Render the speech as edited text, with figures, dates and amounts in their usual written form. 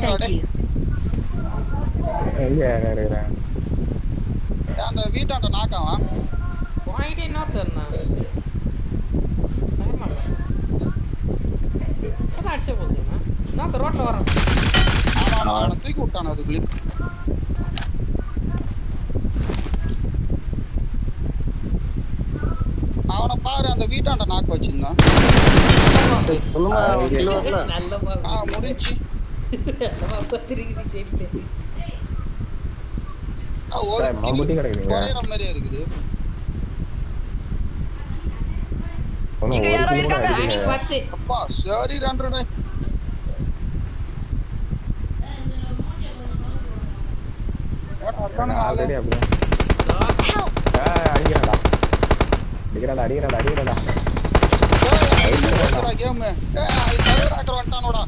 Thank you. எங்க இருக்கிறேன் அந்த வீட்டாண்ட நாக்காவான் வாங்கிட்டே இன்னொருத்தர் இருந்தான் அதான் அடிச்ச போகுதுண்ணா இன்னொருத்தர் ரோட்டில் வரான் அவனை தூக்கி விட்டான் அதுக்குள்ளே அவனை பாரு அந்த வீட்டாண்ட நாக்கு வச்சிருந்தான் நல்ல முடிஞ்சு செடியில குறையிற மாதிரியே இருக்குது அப்பா சரி 2 அடிக்கிறாடா கேம் வந்துட்டானோடா